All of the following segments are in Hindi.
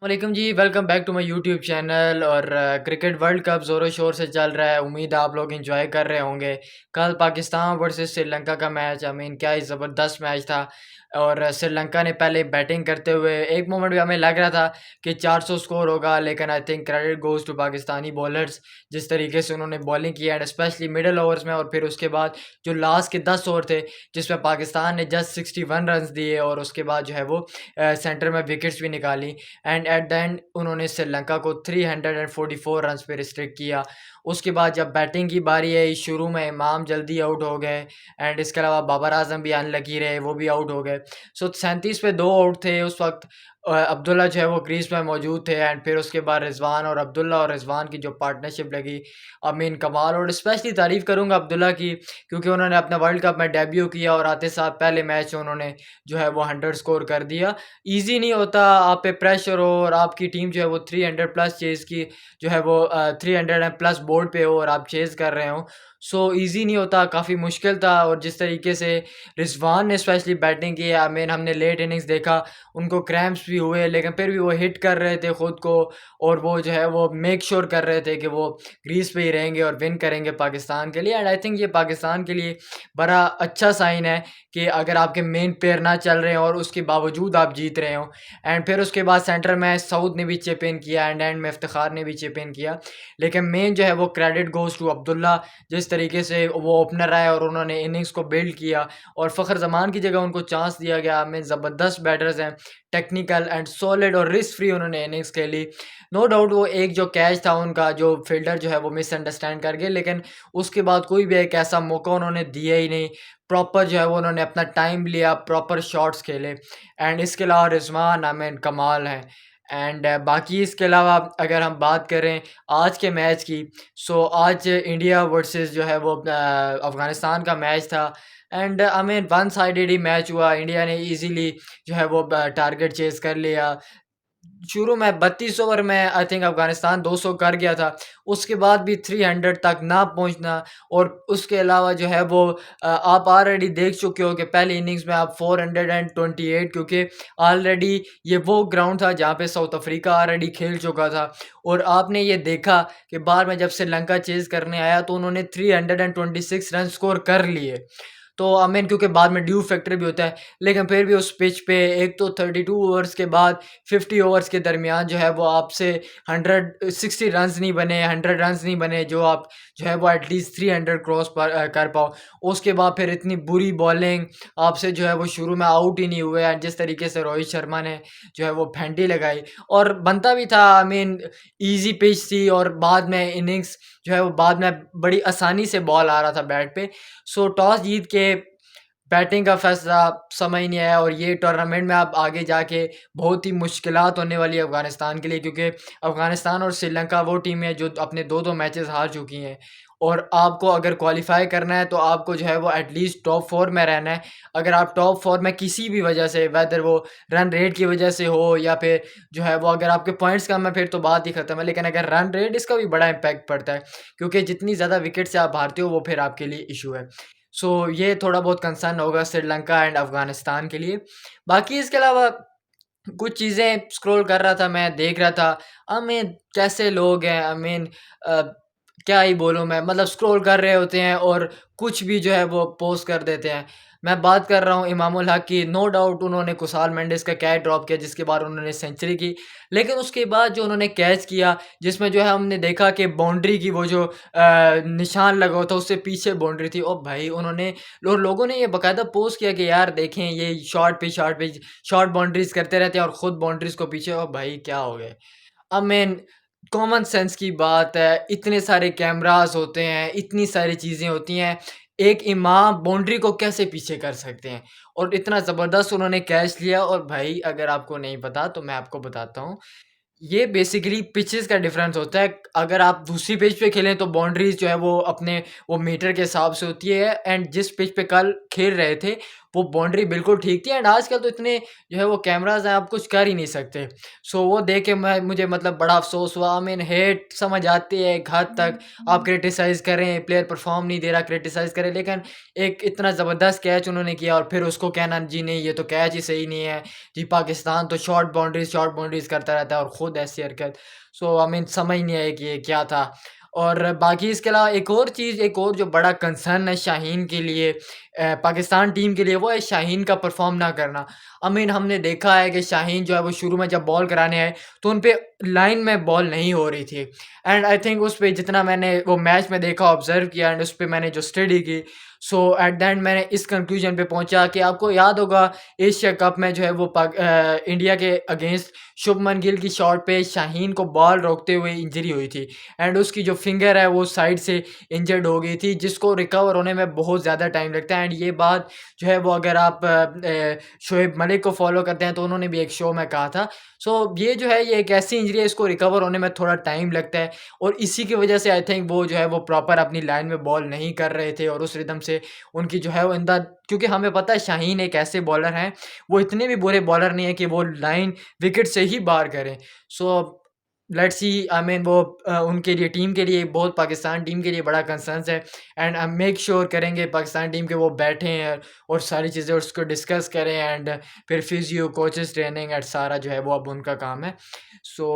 वालेकुम जी, welcome back to my YouTube channel. और क्रिकेट वर्ल्ड कप ज़ोरों शोर से चल रहा है। उम्मीद है आप लोग एंजॉय कर रहे होंगे। कल पाकिस्तान वर्सेस श्रीलंका का मैच, क्या ही ज़बरदस्त मैच था। और श्रीलंका ने पहले बैटिंग करते हुए एक मोमेंट भी हमें लग रहा था कि 400 स्कोर होगा, लेकिन I think credit goes to Pakistani bowlers. जिस तरीके से उन्होंने बॉलिंग की एंड स्पेशली मिडल ओवर्स में, और फिर उसके बाद जो लास्ट के 10 ओवर थे जिसमें पाकिस्तान ने जस्ट 61 रन्स दिए, और उसके बाद जो है वो सेंटर में विकेट्स भी निकाली। एंड एट द एंड उन्होंने श्रीलंका को 344 रन्स पे रिस्ट्रिक्ट किया। उसके बाद जब बैटिंग की बारी आई, शुरू में इमाम जल्दी आउट हो गए एंड इसके अलावा बाबर आजम भी अनलकी रहे, वो भी आउट हो गए। सो 37 पे 2 आउट थे उस वक्त। अब्दुल्ला जो है वो क्रीज में मौजूद थे एंड फिर उसके बाद रिजवान और अब्दुल्ला और रिजवान की जो पार्टनरशिप लगी, कमाल। और स्पेशली तारीफ़ करूँगा अब्दुल्ला की, क्योंकि उन्होंने अपना वर्ल्ड कप में डेब्यू किया और आते साथ पहले मैच में उन्होंने जो है वो 100 स्कोर कर दिया। ईज़ी नहीं होता, आप पे प्रेशर हो और आपकी टीम जो है वो 300 प्लस चेज़ की जो है वो 300 एंड प्लस बोर्ड पे हो और आप चेज़ कर रहे हो। सो ईज़ी नहीं होता, काफ़ी मुश्किल था। और जिस तरीके से रिज़वान ने स्पेशली बैटिंग की, हमने लेट इनिंग्स देखा, उनको क्रैम्प्स भी हुए, लेकिन फिर भी वो हिट कर रहे थे खुद को। और वो जो है वो मेक श्योर कर रहे थे कि वो क्रीज़ पे ही रहेंगे और विन करेंगे पाकिस्तान के लिए। एंड आई थिंक ये पाकिस्तान के लिए बड़ा अच्छा साइन है कि अगर आपके मेन प्लेयर ना चल रहे हों और उसके बावजूद आप जीत रहे हो। एंड फिर उसके बाद सेंटर में सऊद ने भी चिप इन किया एंड में इफ्तिखार ने भी चिप इन किया। लेकिन मेन जो है वो क्रेडिट गोज़ टू अब्दुल्ला, जिस तरीके से वो ओपनर आए और उन्होंने इनिंग्स को बिल्ड किया और फ़खर जमान की जगह उनको चांस दिया गया। ज़बरदस्त बैटर्स हैं, टेक्निकल एंड सॉलिड और रिस्क फ्री उन्होंने इनिंग्स खेली। नो डाउट वो एक जो कैच था उनका, जो फील्डर जो है वो मिसअंडरस्टैंड कर गए, लेकिन उसके बाद कोई भी एक ऐसा मौका उन्होंने दिया ही नहीं। प्रॉपर जो है वो उन्होंने अपना टाइम लिया, प्रॉपर शॉट्स खेले। एंड इसके अलावा रिज़वान कमाल हैं। एंड बाकी इसके अलावा अगर हम बात करें आज के मैच की, सो आज इंडिया वर्सेस जो है वो अफ़गानिस्तान का मैच था। And one sided he match हुआ। इंडिया ने इजीली जो है वो टारगेट चेज़ कर लिया। शुरू में 32 ओवर में आई थिंक अफ़गानिस्तान 200 कर गया था। उसके बाद भी 300 तक ना पहुँचना, और उसके अलावा जो है वो आप ऑलरेडी देख चुके हो कि पहली इनिंग्स में आप 428, क्योंकि ऑलरेडी ये वो ग्राउंड था जहाँ पे साउथ अफ्रीका ऑलरेडी खेल चुका था। और आपने ये देखा कि बाद में जब श्रीलंका चेज़ करने आया तो उन्होंने 326 रन स्कोर कर लिए। तो क्योंकि बाद में ड्यू फैक्टर भी होता है, लेकिन फिर भी उस पिच पे एक तो 32 ओवर्स के बाद 50 ओवर्स के दरमियान जो है वो आपसे 160 रन्स नहीं बने, 100 रन्स नहीं बने, जो आप जो है वो एटलीस्ट 300 क्रॉस कर पाओ। उसके बाद फिर इतनी बुरी बॉलिंग आपसे जो है वो शुरू में आउट ही नहीं हुए एंड जिस तरीके से रोहित शर्मा ने जो है वो फेंटी लगाई, और बनता भी था। ईज़ी पिच थी और बाद में इनिंग्स जो है वो बाद में बड़ी आसानी से बॉल आ रहा था बैट पे। सो टॉस जीत के बैटिंग का फ़ैसला समझ नहीं आया, और ये टूर्नामेंट में आप आगे जाके बहुत ही मुश्किलात होने वाली है अफ़गानिस्तान के लिए, क्योंकि अफ़गानिस्तान और श्रीलंका वो टीम है जो अपने 2-2 मैचेस हार चुकी हैं। और आपको अगर क्वालीफ़ाई करना है तो आपको जो है वो एटलीस्ट टॉप 4 में रहना है। अगर आप टॉप 4 में किसी भी वजह से, वेदर वो रन रेट की वजह से हो या फिर जो है वो अगर आपके पॉइंट्स कम है, फिर तो बात ही ख़त्म है। लेकिन अगर रन रेट, इसका भी बड़ा इम्पैक्ट पड़ता है, क्योंकि जितनी ज़्यादा विकेट से आप हारते हो वो फिर आपके लिए इशू है। सो ये थोड़ा बहुत कंसर्न होगा श्रीलंका एंड अफ़गानिस्तान के लिए। बाकी इसके अलावा कुछ चीज़ें स्क्रॉल कर रहा था, मैं देख रहा था। कैसे लोग हैं, अ, क्या ही बोलूँ मैं, मतलब स्क्रॉल कर रहे होते हैं और कुछ भी जो है वो पोस्ट कर देते हैं। मैं बात कर रहा हूँ इमामुल हक की। नो डाउट उन्होंने कुसाल मेंडिस का कैच ड्रॉप किया जिसके बाद उन्होंने सेंचुरी की। लेकिन उसके बाद जो उन्होंने कैच किया, जिसमें जो है हमने देखा कि बाउंड्री की वो जो निशान लगा हुआ था उससे पीछे बाउंड्री थी। और भाई उन्होंने लोगों ने ये बाकायदा पोस्ट किया कि यार देखें, ये शॉर्ट शॉर्ट बाउंड्रीज़ करते रहते हैं और खुद बाउंड्रीज़ को पीछे। और भाई क्या हो गए? आई मीन कॉमन सेंस की बात है, इतने सारे कैमरास होते हैं, इतनी सारी चीज़ें होती हैं, एक इमाम बाउंड्री को कैसे पीछे कर सकते हैं? और इतना ज़बरदस्त उन्होंने कैच लिया। और भाई अगर आपको नहीं पता तो मैं आपको बताता हूँ। ये बेसिकली पिचेस का डिफरेंस होता है। अगर आप दूसरी पिच पे खेलें तो बाउंड्रीज़ जो है वो अपने वो मीटर के हिसाब से होती है, एंड जिस पिच पे कल खेल रहे थे वो बाउंड्री बिल्कुल ठीक थी। एंड आजकल तो इतने जो है वो कैमराज़ हैं, आप कुछ कर ही नहीं सकते। सो वो देख के मुझे मतलब बड़ा अफ़सोस हुआ। आई मीन हेट समझ आती है एक हद तक, आप क्रिटिसाइज़ करें, प्लेयर परफ़ॉर्म नहीं दे रहा, क्रिटिसाइज़ करें, लेकिन एक इतना ज़बरदस्त कैच उन्होंने किया और फिर उसको कहना जी नहीं ये तो कैच ही सही नहीं है, जी पाकिस्तान तो शॉर्ट बाउंड्रीज़ करता रहता है और खुद ऐसी हरकत। सो आई मीन समझ नहीं आई कि ये क्या था। और बाकी इसके अलावा एक और चीज़, एक और जो बड़ा कंसर्न है शाहीन के लिए, पाकिस्तान टीम के लिए, वो है शाहीन का परफ़ॉर्म ना करना। आई मीन हमने देखा है कि शाहीन जो है वो शुरू में जब बॉल कराने आए तो उन पे लाइन में बॉल नहीं हो रही थी। एंड आई थिंक उस पे जितना मैंने वो मैच में देखा, ऑब्ज़र्व किया एंड उस पे मैंने जो स्टडी की, सो एट द एंड मैंने इस कंक्लूजन पे पहुँचा कि आपको याद होगा एशिया कप में जो है वो इंडिया के अगेंस्ट शुभमन गिल की शॉट पे शाहीन को बॉल रोकते हुए इंजरी हुई थी। एंड उसकी जो फिंगर है वो साइड से इंजर्ड हो गई थी, जिसको रिकवर होने में बहुत ज़्यादा टाइम लगता है। एंड ये बात जो है वो अगर आप शोएब मलिक को फॉलो करते हैं तो उन्होंने भी एक शो में कहा था। सो ये जो है ये एक ऐसी इंजरी है, इसको रिकवर होने में थोड़ा टाइम लगता है और इसी की वजह से आई थिंक वो जो है वो प्रॉपर अपनी लाइन में बॉल नहीं कर रहे थे और उस रिदम से उनकी जो है वो क्योंकि हमें पता है शाहीन एक ऐसे बॉलर हैं, वो इतने भी बुरे बॉलर नहीं है कि वो लाइन विकेट से ही बाहर करें। So let's see, I mean वो उनके लिए, टीम के लिए, बहुत पाकिस्तान टीम के लिए बड़ा कंसर्न्स है। एंड मेक श्योर करेंगे पाकिस्तान टीम के वो बैठें हैं और सारी चीज़ें उसको डिस्कस करें एंड फिर फिजियो कोचेस ट्रेनिंग एंड सारा जो है वो अब उनका काम है। सो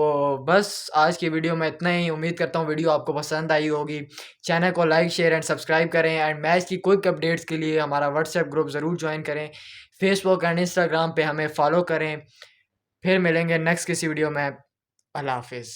बस आज की वीडियो में इतना ही। उम्मीद करता हूँ वीडियो आपको पसंद आई होगी। चैनल को लाइक शेयर एंड सब्सक्राइब करें एंड मैच की क्विक अपडेट्स के लिए हमारा व्हाट्सएप ग्रुप ज़रूर ज्वाइन करें। फेसबुक एंड इंस्टाग्राम पे हमें फॉलो करें। फिर मिलेंगे नेक्स्ट किसी वीडियो में। अल्लाह हाफिज़।